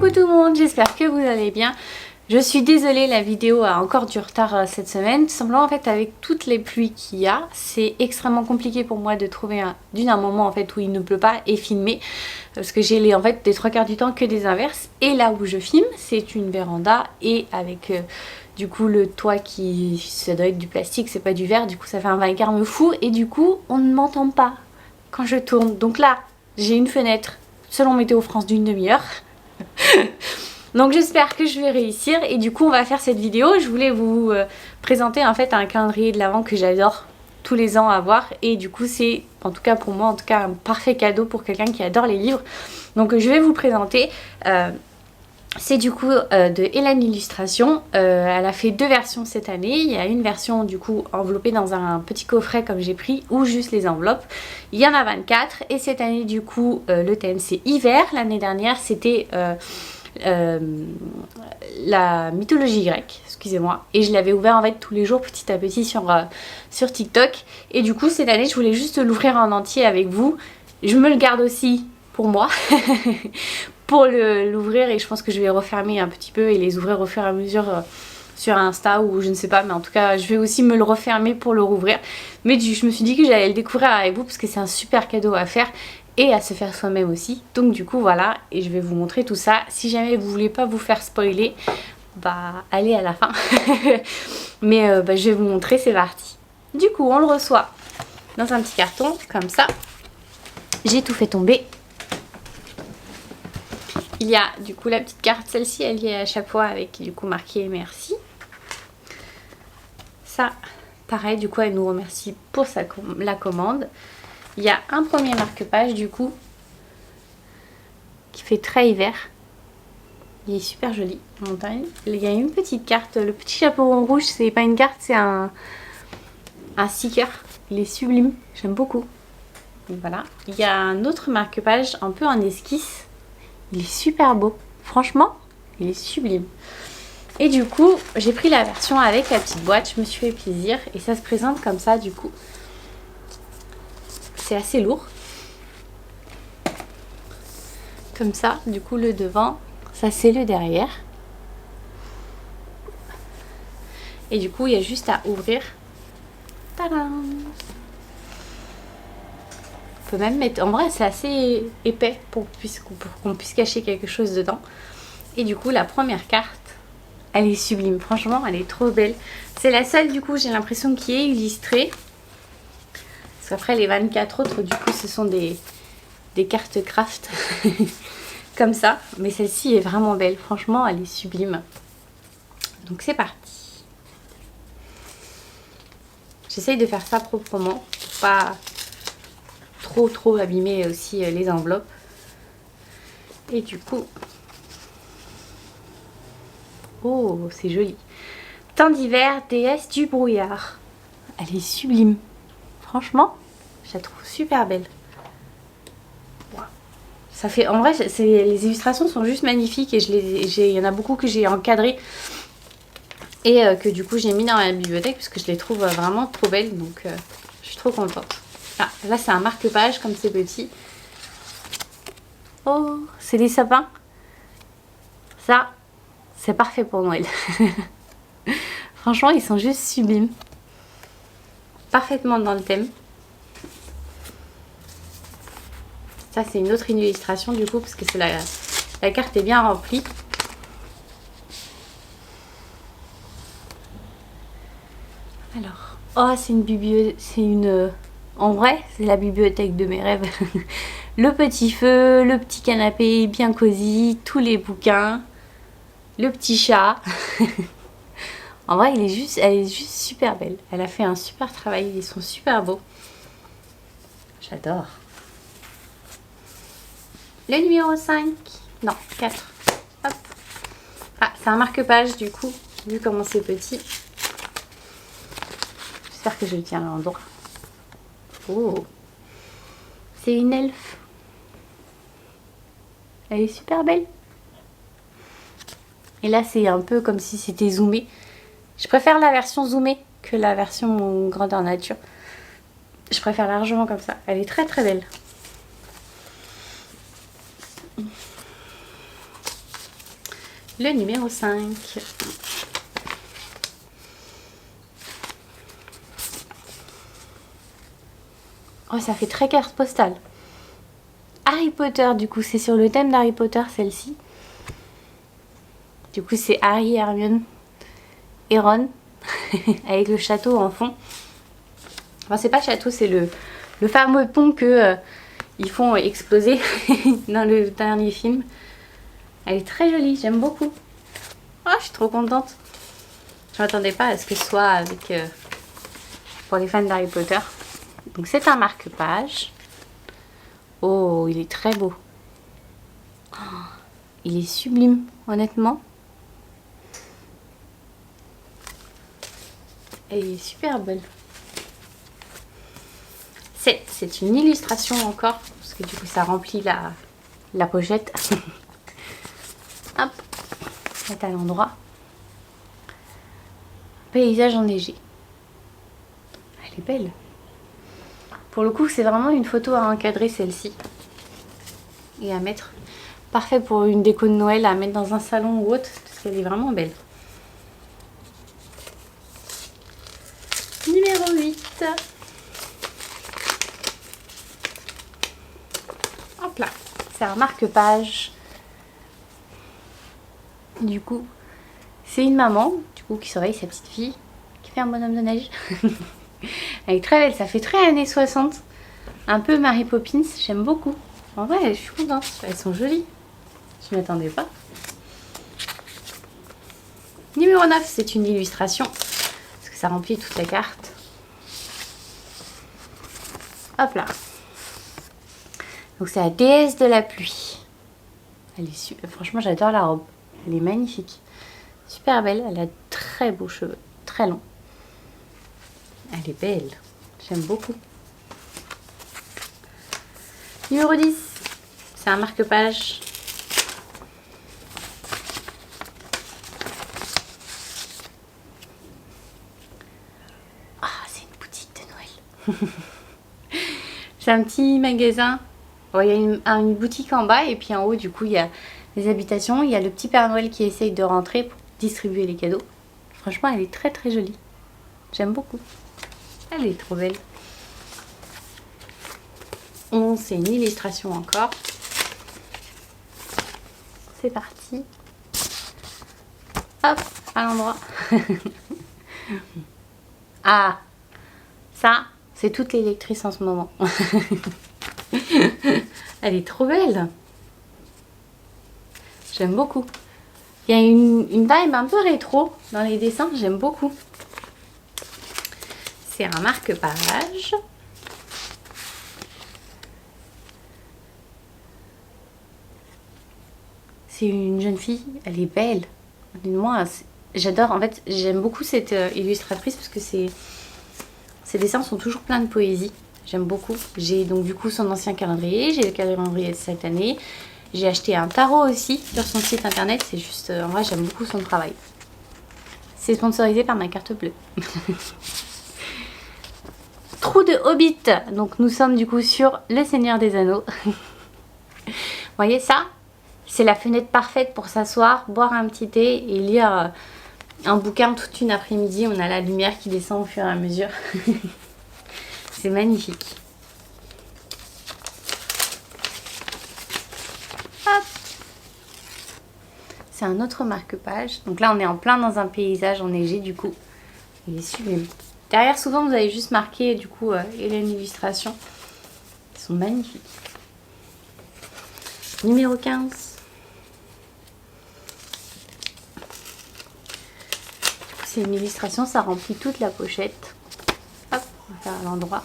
Coucou tout le monde, j'espère que vous allez bien. Je suis désolée, la vidéo a encore du retard cette semaine. Tout simplement en fait avec toutes les pluies qu'il y a, c'est extrêmement compliqué pour moi de trouver un moment en fait où il ne pleut pas et filmer. Parce que j'ai en fait des trois quarts du temps que des inverses. Et là où je filme, c'est une véranda et avec du coup le toit qui ça doit être du plastique, c'est pas du verre, du coup ça fait un vacarme fou et du coup on ne m'entend pas quand je tourne. Donc là, j'ai une fenêtre selon Météo France d'une demi-heure. Donc j'espère que je vais réussir et du coup on va faire cette vidéo. Je voulais vous présenter en fait un calendrier de l'Avent que j'adore tous les ans avoir et du coup c'est en tout cas pour moi un parfait cadeau pour quelqu'un qui adore les livres. Donc je vais vous présenter. C'est du coup de Hélène Illustration. Elle a fait deux versions cette année. Il y a une version du coup enveloppée dans un petit coffret comme j'ai pris ou juste les enveloppes. Il y en a 24 et cette année du coup le thème c'est hiver. L'année dernière c'était la mythologie grecque, excusez-moi, et je l'avais ouvert en fait tous les jours petit à petit sur TikTok et du coup cette année je voulais juste l'ouvrir en entier avec vous. Je me le garde aussi pour moi pour l'ouvrir et je pense que je vais refermer un petit peu et les ouvrir au fur et à mesure sur Insta ou je ne sais pas, mais en tout cas je vais aussi me le refermer pour le rouvrir. Mais je me suis dit que j'allais le découvrir avec vous parce que c'est un super cadeau à faire et à se faire soi-même aussi. Donc du coup voilà, et je vais vous montrer tout ça. Si jamais vous voulez pas vous faire spoiler, bah allez à la fin. Mais je vais vous montrer, c'est parti. Du coup on le reçoit dans un petit carton comme ça. J'ai tout fait tomber. Il y a du coup la petite carte, celle-ci elle y est à chaque fois avec du coup marqué merci. Ça pareil, du coup elle nous remercie pour la commande. Il y a un premier marque-page du coup qui fait très hiver. Il est super joli, montagne. Il y a une petite carte, le petit chaperon rouge, c'est pas une carte, c'est un sticker. Il est sublime, j'aime beaucoup. Donc voilà. Il y a un autre marque-page un peu en esquisse. Il est super beau. Franchement, il est sublime. Et du coup, j'ai pris la version avec la petite boîte. Je me suis fait plaisir. Et ça se présente comme ça, du coup. C'est assez lourd. Comme ça, du coup, le devant, ça c'est le derrière. Et du coup, il y a juste à ouvrir. Tadam! On peut même mettre... En vrai, c'est assez épais pour qu'on puisse cacher quelque chose dedans. Et du coup, la première carte, elle est sublime. Franchement, elle est trop belle. C'est la seule, du coup, j'ai l'impression qui est illustrée. Parce qu'après, les 24 autres, du coup, ce sont des cartes craft. Comme ça. Mais celle-ci est vraiment belle. Franchement, elle est sublime. Donc, c'est parti. J'essaye de faire ça proprement. Pour pas trop abîmer aussi les enveloppes. Et du coup... Oh, c'est joli. Temps d'hiver, déesse du brouillard. Elle est sublime. Franchement, je la trouve super belle. Wow. Ça fait, en vrai, les illustrations sont juste magnifiques et il y en a beaucoup que j'ai encadrées et que du coup j'ai mis dans ma bibliothèque parce que je les trouve vraiment trop belles. Donc, je suis trop contente. Ah, là, c'est un marque-page comme c'est petit. Oh, c'est des sapins. Ça, c'est parfait pour Noël. Franchement, ils sont juste sublimes. Parfaitement dans le thème. Ça, c'est une autre illustration du coup, parce que c'est la carte est bien remplie. Alors, oh, c'est une bibliothèque, en vrai, c'est la bibliothèque de mes rêves. Le petit feu, le petit canapé bien cosy, tous les bouquins, le petit chat. En vrai, elle est juste super belle. Elle a fait un super travail, ils sont super beaux. J'adore. Le numéro 5. Non, 4. Hop. Ah, c'est un marque-page du coup, vu comment c'est petit. J'espère que je le tiens à l'endroit. Oh. C'est une elfe. Elle est super belle. Et là, c'est un peu comme si c'était zoomé. Je préfère la version zoomée que la version grandeur nature. Je préfère largement comme ça. Elle est très très belle. le numéro 5. Oh, ça fait très carte postale. Harry Potter, du coup, c'est sur le thème d'Harry Potter, celle-ci. Du coup, c'est Harry, Hermione et Ron, avec le château en fond. Enfin, c'est pas château, c'est le fameux pont que ils font exploser dans le dernier film. Elle est très jolie, j'aime beaucoup. Oh, je suis trop contente. Je m'attendais pas à ce que ce soit avec pour les fans d'Harry Potter. Donc c'est un marque-page. Oh, il est très beau. Oh, il est sublime, honnêtement. Elle est super belle. C'est une illustration encore, parce que du coup ça remplit la pochette. Hop, mettre à l'endroit. Paysage enneigé. Elle est belle. Pour le coup, c'est vraiment une photo à encadrer celle-ci. Et à mettre. Parfait pour une déco de Noël, à mettre dans un salon ou autre, parce qu'elle est vraiment belle. Numéro 8. Hop là. C'est un marque-page. Du coup, c'est une maman, du coup, qui surveille sa petite fille, qui fait un bonhomme de neige. Elle est très belle, ça fait très années 60. Un peu Mary Poppins, j'aime beaucoup. En vrai, je suis contente, elles sont jolies. Je m'y attendais pas. Numéro 9, c'est une illustration, parce que ça remplit toute la carte. Hop là. Donc c'est la déesse de la pluie. Elle est super. Franchement, j'adore la robe. Elle est magnifique. Super belle. Elle a de très beaux cheveux. Très longs. Elle est belle. J'aime beaucoup. Numéro 10. C'est un marque-page. Ah, c'est une boutique de Noël. C'est un petit magasin. Bon, il y a une boutique en bas et puis en haut, du coup, il y a les habitations. Il y a le petit Père Noël qui essaye de rentrer pour distribuer les cadeaux. Franchement, elle est très très jolie. J'aime beaucoup. Elle est trop belle. 11, c'est une illustration encore. C'est parti. Hop, à l'endroit. Ah, ça, c'est toute les lectrices en ce moment. Elle est trop belle. J'aime beaucoup. Il y a une vibe un peu rétro dans les dessins, j'aime beaucoup. C'est un marque-page. C'est une jeune fille, elle est belle. Moi, j'adore, en fait, j'aime beaucoup cette illustratrice parce que ses dessins sont toujours pleins de poésie. J'aime beaucoup. J'ai donc du coup son ancien calendrier, j'ai le calendrier de cette année. J'ai acheté un tarot aussi sur son site internet, c'est juste, en vrai j'aime beaucoup son travail. C'est sponsorisé par ma carte bleue. Trou de Hobbit, donc nous sommes du coup sur Le Seigneur des Anneaux. Vous voyez ça? C'est la fenêtre parfaite pour s'asseoir, boire un petit thé et lire un bouquin toute une après-midi. On a la lumière qui descend au fur et à mesure. C'est magnifique. Hop. C'est un autre marque-page. Donc là, on est en plein dans un paysage enneigé du coup. Il est sublime. Derrière, souvent, vous avez juste marqué du coup Hélène Illustration. Ils sont magnifiques. Numéro 15. C'est une illustration, ça remplit toute la pochette. Hop, on va faire à l'endroit.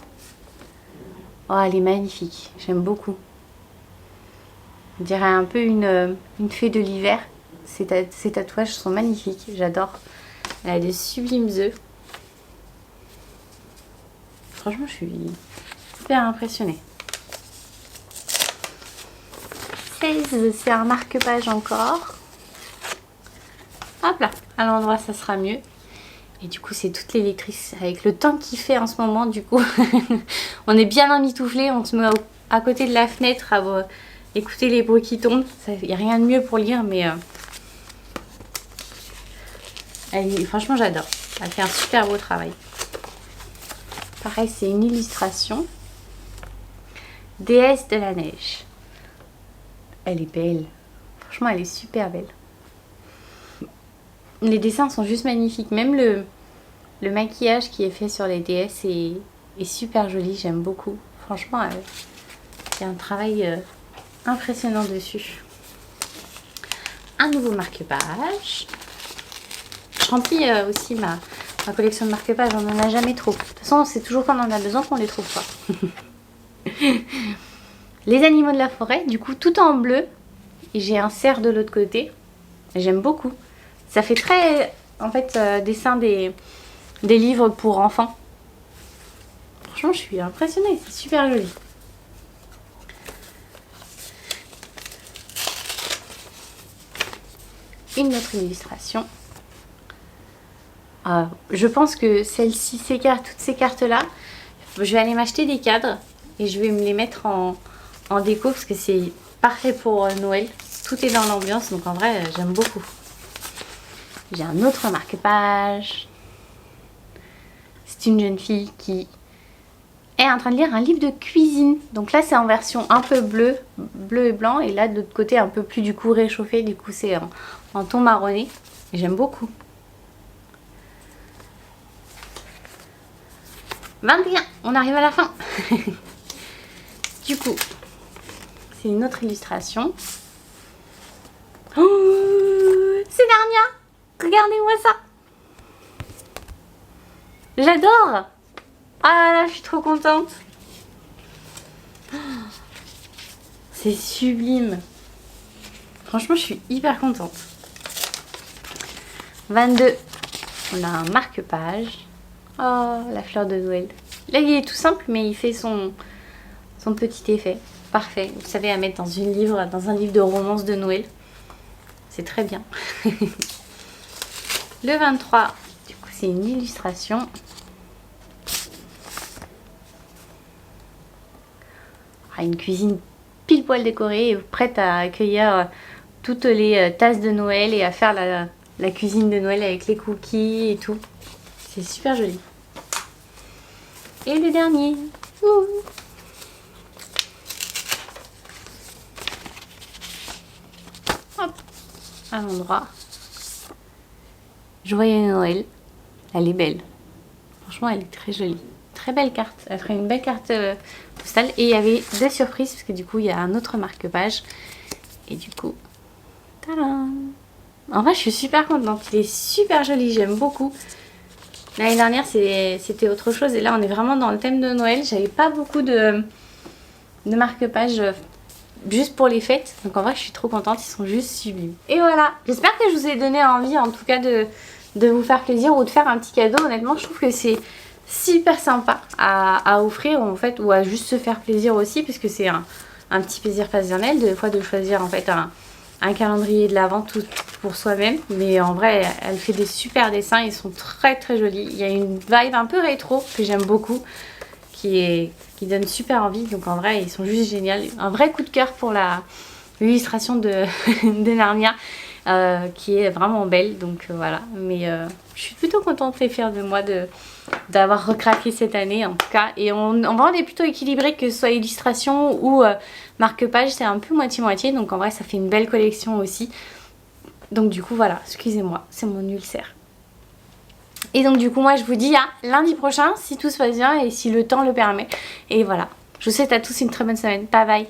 Oh, elle est magnifique, j'aime beaucoup. On dirait un peu une fée de l'hiver. Ces tatouages sont magnifiques, j'adore. Elle a des sublimes œufs. Franchement, je suis super impressionnée. 16, c'est un marque-page encore. Hop là, à l'endroit, ça sera mieux. Et du coup, c'est toutes les lectrices. Avec le temps qu'il fait en ce moment, du coup, on est bien emmitouflé. On se met à côté de la fenêtre à écouter les bruits qui tombent. Il n'y a rien de mieux pour lire, mais Franchement j'adore. Elle fait un super beau travail. Pareil, c'est une illustration. Déesse de la neige. Elle est belle. Franchement, elle est super belle. Les dessins sont juste magnifiques. Même le maquillage qui est fait sur les déesses est super joli. J'aime beaucoup. Franchement, il y a un travail impressionnant dessus. Un nouveau marque-page. Je remplis aussi ma collection de marque-pages. On n'en a jamais trop. De toute façon, c'est toujours quand on en a besoin qu'on les trouve pas. Les animaux de la forêt, du coup, tout en bleu. Et j'ai un cerf de l'autre côté. J'aime beaucoup. Ça fait très, en fait, dessin des livres pour enfants. Franchement, je suis impressionnée. C'est super joli. Une autre illustration. Je pense que celle-ci, toutes ces cartes-là, je vais aller m'acheter des cadres et je vais me les mettre en déco parce que c'est parfait pour Noël. Tout est dans l'ambiance, donc en vrai, j'aime beaucoup. J'ai un autre marque-page. C'est une jeune fille qui est en train de lire un livre de cuisine. Donc là, c'est en version un peu bleu et blanc. Et là, de l'autre côté, un peu plus du coup réchauffé. Du coup, c'est en ton marronné. J'aime beaucoup. 21, on arrive à la fin. Du coup, c'est une autre illustration. Oh, c'est Narnia. Regardez-moi ça. J'adore. Ah là, je suis trop contente. C'est sublime. Franchement, je suis hyper contente. 22, on a un marque-page. Oh, la fleur de Noël. Là, il est tout simple, mais il fait son petit effet. Parfait. Vous savez, à mettre dans un livre de romance de Noël. C'est très bien. Le 23, du coup, c'est une illustration. Une cuisine pile poil décorée et prête à accueillir toutes les tasses de Noël et à faire la cuisine de Noël avec les cookies et tout. C'est super joli. Et le dernier. Ouh. Hop. À l'endroit. Joyeux Noël. Elle est belle. Franchement, elle est très jolie. Très belle carte. Elle ferait une belle carte postale. Et il y avait deux surprises parce que du coup, il y a un autre marque-page. Et du coup, tadam! En vrai, je suis super contente. Il est super joli. J'aime beaucoup. L'année dernière, c'était autre chose. Et là, on est vraiment dans le thème de Noël. J'avais pas beaucoup de marque-pages juste pour les fêtes. Donc en vrai, je suis trop contente. Ils sont juste sublimes. Et voilà. J'espère que je vous ai donné envie, en tout cas, de vous faire plaisir ou de faire un petit cadeau. Honnêtement, je trouve que c'est super sympa à offrir, en fait, ou à juste se faire plaisir aussi, puisque c'est un petit plaisir personnel, des fois de choisir, en fait, un calendrier de l'Avent tout pour soi-même. Mais en vrai, elle fait des super dessins, ils sont très très jolis. Il y a une vibe un peu rétro que j'aime beaucoup, qui donne super envie. Donc en vrai, ils sont juste géniaux. Un vrai coup de cœur pour l'illustration de Narnia, qui est vraiment belle. Donc voilà, mais je suis plutôt contente et fière de moi d'avoir recraqué cette année en tout cas. Et on est plutôt équilibré, que ce soit illustration ou marque-page, c'est un peu moitié-moitié. Donc en vrai, ça fait une belle collection aussi. Donc du coup, voilà, excusez-moi, c'est mon ulcère. Et donc du coup, moi, je vous dis à lundi prochain, si tout se passe bien et si le temps le permet. Et voilà, je vous souhaite à tous une très bonne semaine. Bye bye.